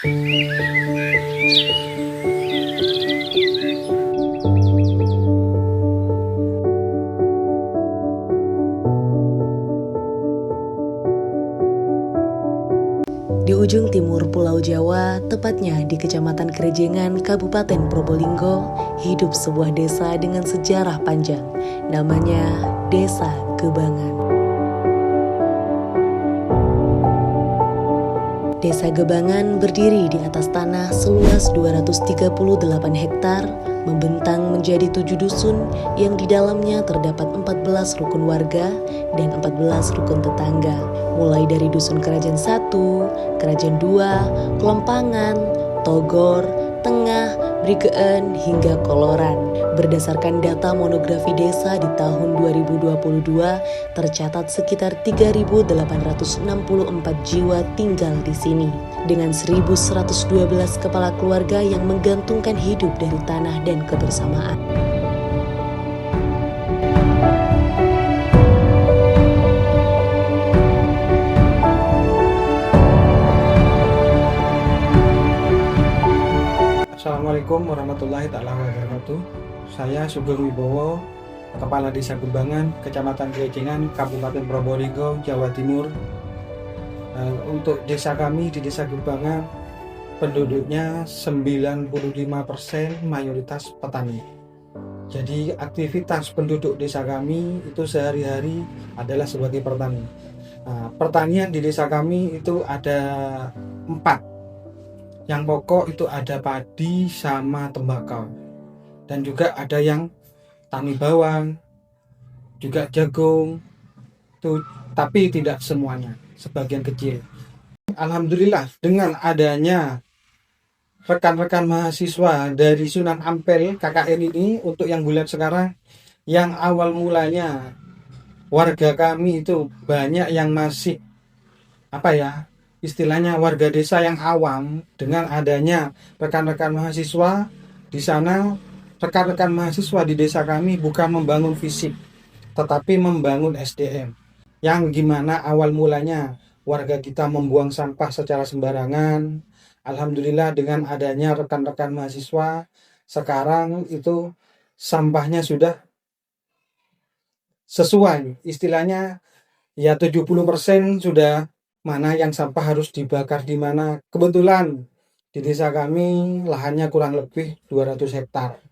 Di ujung timur Pulau Jawa, tepatnya di Kecamatan Kerejengan, Kabupaten Probolinggo, hidup sebuah desa dengan sejarah panjang. Namanya Desa Gebangan. Desa Gebangan berdiri di atas tanah seluas 238 hektar, membentang menjadi 7 dusun yang di dalamnya terdapat 14 rukun warga dan 14 rukun tetangga, mulai dari Dusun Kerajaan 1, Kerajaan 2, Kelempangan, Togor, Tengah, Brigeen, hingga Koloran. Berdasarkan data monografi desa di tahun 2022, tercatat sekitar 3.864 jiwa tinggal di sini, dengan 1.112 kepala keluarga yang menggantungkan hidup dari tanah dan kebersamaan. Assalamualaikum warahmatullahi wabarakatuh. Saya Sugeng Wibowo, Kepala Desa Gebangan, Kecamatan Kerejengan, Kabupaten Probolinggo, Jawa Timur. Untuk desa kami di Desa Gebangan, penduduknya 95% mayoritas petani. Jadi aktivitas penduduk desa kami itu sehari-hari adalah sebagai petani. Pertanian di desa kami itu ada 4. Yang pokok itu ada padi sama tembakau, dan juga ada yang tani bawang, juga jagung, tapi tidak semuanya, sebagian kecil. Alhamdulillah dengan adanya rekan-rekan mahasiswa dari Sunan Ampel KKN ini, untuk yang bulan sekarang, yang awal mulanya warga kami itu banyak yang masih istilahnya warga desa yang awam. Dengan adanya rekan-rekan mahasiswa di sana, rekan-rekan mahasiswa di desa kami bukan membangun fisik, tetapi membangun SDM. Yang gimana awal mulanya warga kita membuang sampah secara sembarangan. Alhamdulillah dengan adanya rekan-rekan mahasiswa, sekarang itu sampahnya sudah sesuai. Istilahnya ya 70% sudah, mana yang sampah harus dibakar di mana. Kebetulan di desa kami lahannya kurang lebih 200 hektar.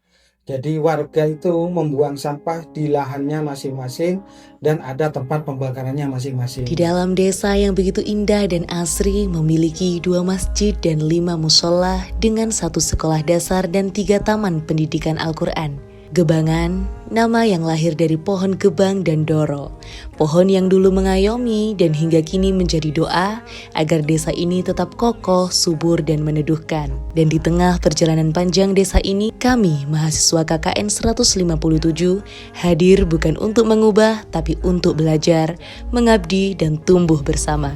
Jadi warga itu membuang sampah di lahannya masing-masing dan ada tempat pembakarannya masing-masing. Di dalam desa yang begitu indah dan asri, memiliki 2 masjid dan 5 musola dengan 1 sekolah dasar dan 3 taman pendidikan Al-Quran. Gebangan, nama yang lahir dari pohon gebang dan doro, pohon yang dulu mengayomi dan hingga kini menjadi doa agar desa ini tetap kokoh, subur, dan meneduhkan. Dan di tengah perjalanan panjang desa ini, kami mahasiswa KKN 157 hadir bukan untuk mengubah, tapi untuk belajar, mengabdi, dan tumbuh bersama.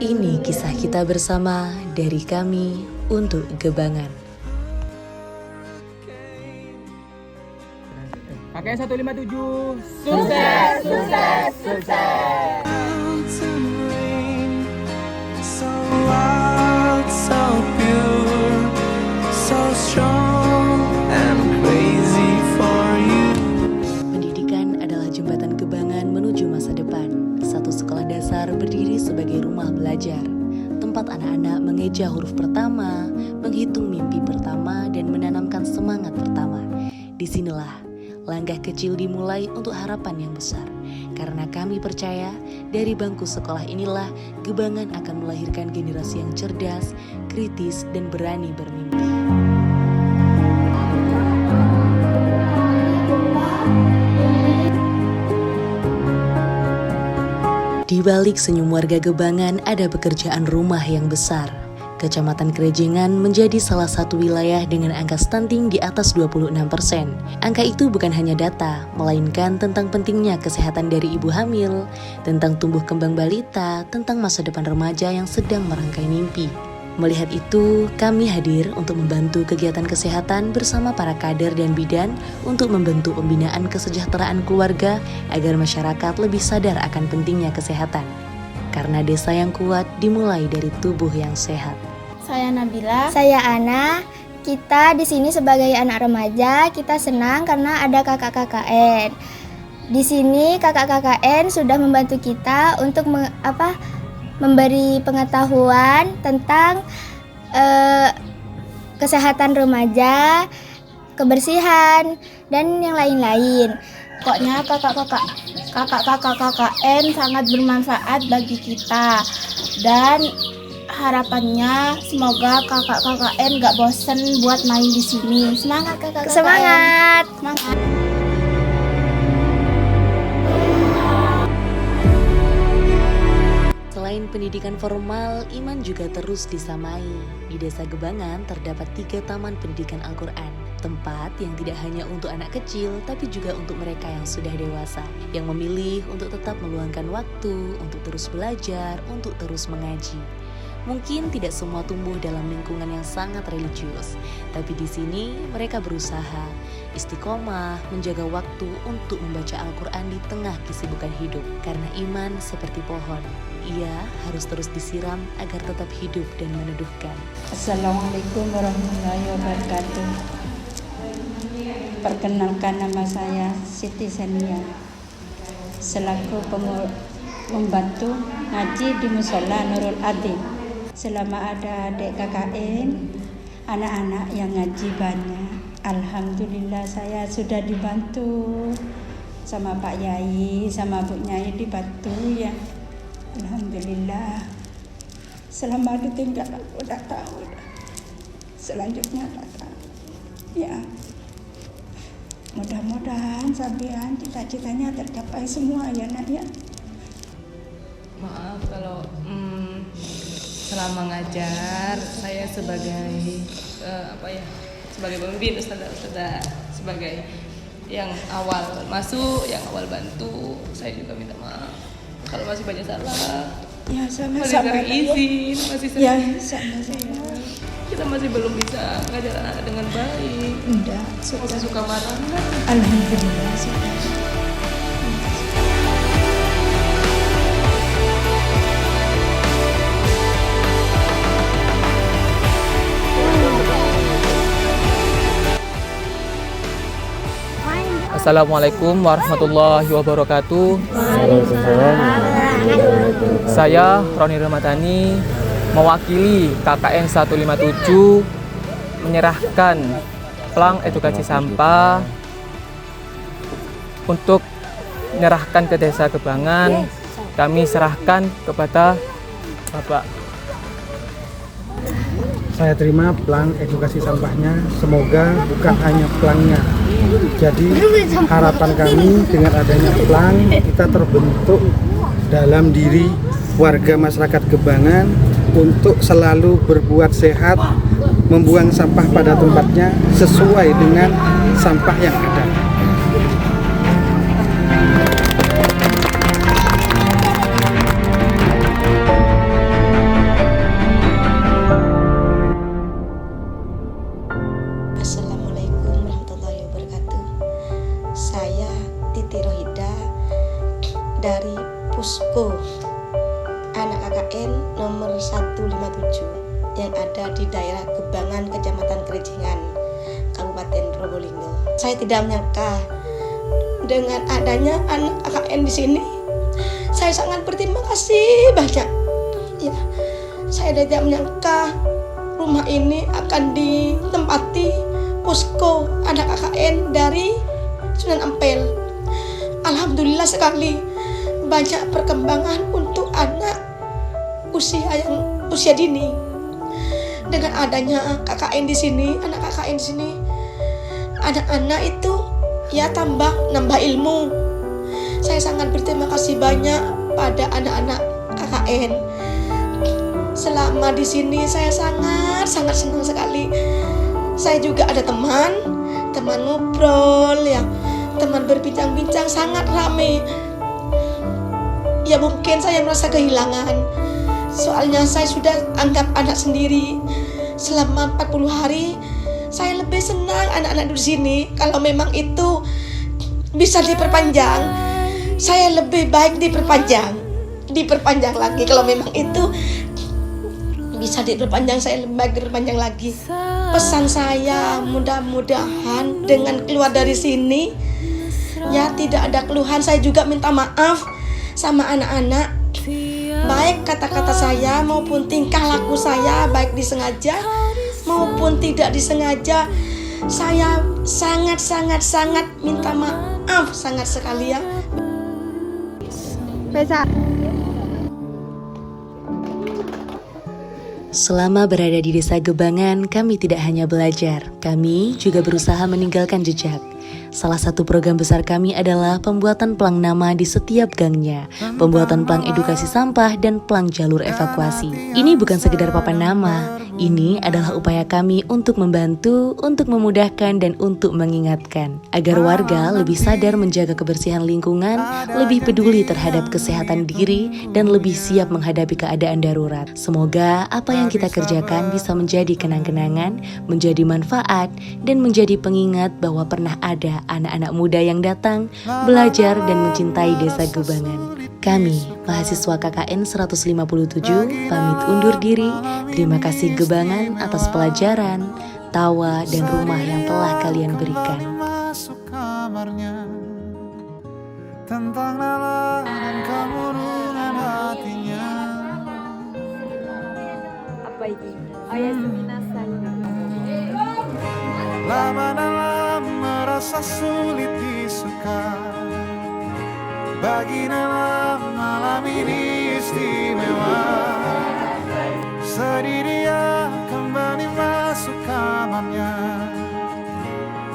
Ini kisah kita bersama dari kami untuk Gebangan. KKN 157, sukses, sukses, sukses. So wild, so pure, so strong and crazy for you. Pendidikan adalah jembatan Gebangan menuju masa depan. 1 sekolah dasar berdiri sebagai rumah belajar, tempat anak-anak mengeja huruf pertama, menghitung mimpi pertama, dan menanamkan semangat pertama. Disinilah langkah kecil dimulai untuk harapan yang besar. Karena kami percaya dari bangku sekolah inilah Gebangan akan melahirkan generasi yang cerdas, kritis, dan berani bermimpi. Di balik senyum warga Gebangan ada pekerjaan rumah yang besar. Kecamatan Kerejengan menjadi salah satu wilayah dengan angka stunting di atas 26%. Angka itu bukan hanya data, melainkan tentang pentingnya kesehatan dari ibu hamil, tentang tumbuh kembang balita, tentang masa depan remaja yang sedang merangkai mimpi. Melihat itu, kami hadir untuk membantu kegiatan kesehatan bersama para kader dan bidan untuk membentuk pembinaan kesejahteraan keluarga agar masyarakat lebih sadar akan pentingnya kesehatan. Karena desa yang kuat dimulai dari tubuh yang sehat. Saya Nabila. Saya Ana. Kita di sini sebagai anak remaja, kita senang karena ada kakak KKN. Di sini kakak KKN sudah membantu kita untuk memberi pengetahuan tentang kesehatan remaja, kebersihan, dan yang lain-lain. Pokoknya kakak-kakak KKN sangat bermanfaat bagi kita, dan harapannya semoga kakak KKN gak bosen buat main di sini. Semangat kakak KKN. Semangat. Selain pendidikan formal, iman juga terus disamai. Di Desa Gebangan terdapat 3 taman pendidikan Al-Quran. Tempat yang tidak hanya untuk anak kecil, tapi juga untuk mereka yang sudah dewasa, yang memilih untuk tetap meluangkan waktu, untuk terus belajar, untuk terus mengaji. Mungkin tidak semua tumbuh dalam lingkungan yang sangat religius, tapi di sini mereka berusaha istiqomah menjaga waktu untuk membaca Al-Quran di tengah kesibukan hidup. Karena iman seperti pohon, ia harus terus disiram agar tetap hidup dan meneduhkan. Assalamualaikum warahmatullahi wabarakatuh. Perkenalkan, nama saya Siti Sania, selaku membantu ngaji di Mushola Nurul Adi. Selama ada adik KKN, anak-anak yang ngaji banyak. Alhamdulillah saya sudah dibantu sama Pak Yai, sama Bu Nyai dibantu ya. Alhamdulillah. Selama ditinggal aku udah tahu. Selanjutnya udah tahu. Ya. Mudah-mudahan sampean cita-citanya tercapai semua ya Nak ya. Maaf kalau selama ngajar saya sebagai sebagai pemimpin ustazah sebagai yang awal masuk, yang awal bantu, saya juga minta maaf kalau masih banyak salah. Ya sama-sama. Masih izin, masih sering. Ya sama-sama. Kita masih belum bisa ngajar anak dengan baik. Enggak, masih suka marah. Alhamdulillah sudah. Assalamualaikum warahmatullahi wabarakatuh. Saya Roni Ramadhani mewakili KKN 157 menyerahkan plang edukasi sampah untuk menyerahkan ke Desa Gebangan. Kami serahkan kepada Bapak. Saya terima plang edukasi sampahnya, semoga bukan hanya plangnya. Jadi harapan kami dengan adanya plang, kita terbentuk dalam diri warga masyarakat Gebangan untuk selalu berbuat sehat, membuang sampah pada tempatnya sesuai dengan sampah yang ada. Assalamualaikum warahmatullahi wabarakatuh. Saya Titi Rohida dari Pusko anak KKN nomor 157 yang ada di daerah Gebangan, Kecamatan Krejingan, Kabupaten Probolinggo. Saya tidak menyangka dengan adanya anak KKN di sini. Saya sangat berterima kasih banyak. Ya, saya tidak menyangka rumah ini akan ditempati Pusko anak KKN dari Sunan Ampel. Alhamdulillah sekali, banyak perkembangan untuk anak usia dini. Dengan adanya KKN di sini, anak KKN di sini, anak-anak itu ya nambah ilmu. Saya sangat berterima kasih banyak pada anak-anak KKN. Selama di sini saya sangat senang sekali. Saya juga ada teman ngobrol ya, teman berbincang-bincang sangat ramai. Ya mungkin saya merasa kehilangan. Soalnya saya sudah anggap anak sendiri. Selama 40 hari saya lebih senang anak-anak di sini. Kalau memang itu bisa diperpanjang, saya lebih baik diperpanjang lagi kalau memang itu bisa diperpanjang, saya diperpanjang lagi. Pesan saya mudah-mudahan dengan keluar dari sini ya tidak ada keluhan. Saya juga minta maaf sama anak-anak, baik kata-kata saya maupun tingkah laku saya, baik disengaja maupun tidak disengaja. Saya sangat minta maaf sangat sekali ya. Selama berada di Desa Gebangan, kami tidak hanya belajar, kami juga berusaha meninggalkan jejak. Salah satu program besar kami adalah pembuatan plang nama di setiap gangnya, pembuatan plang edukasi sampah dan plang jalur evakuasi. Ini bukan sekedar papan nama, ini adalah upaya kami untuk membantu, untuk memudahkan dan untuk mengingatkan agar warga lebih sadar menjaga kebersihan lingkungan, lebih peduli terhadap kesehatan diri dan lebih siap menghadapi keadaan darurat. Semoga apa yang kita kerjakan bisa menjadi kenang-kenangan, menjadi manfaat dan menjadi pengingat bahwa pernah ada anak-anak muda yang datang, belajar dan mencintai Desa Gebangan. Kami, mahasiswa KKN 157, pamit undur diri. Terima kasih Gebangan atas pelajaran, tawa dan rumah yang telah kalian berikan. Masuk kamarnya, tentang Nala dan kemurungan hatinya. Apa ini? Oyasuminasai. Lama-lama merasa sulit disuka, bagi Nala malam ini istimewa. Sedih dia kembali masuk kamarnya,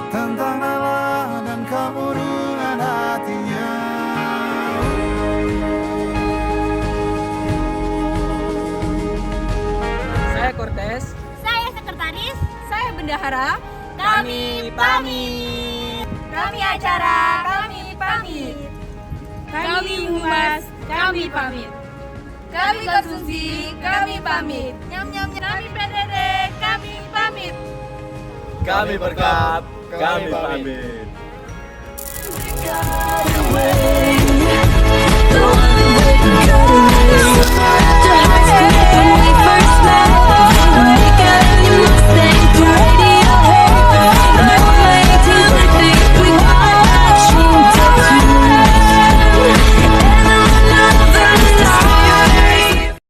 tentang Nala dan kemurungan hatinya. Saya Cortes. Saya sekretaris. Saya bendahara. Kami pamit. Kami acara. Kami pamit. Kami humas. Kami pamit. Kami konsumsi. Kami pamit. Nyam nyam nyam. Kami PDD. Kami pamit. Kami berkap. Kami pamit. The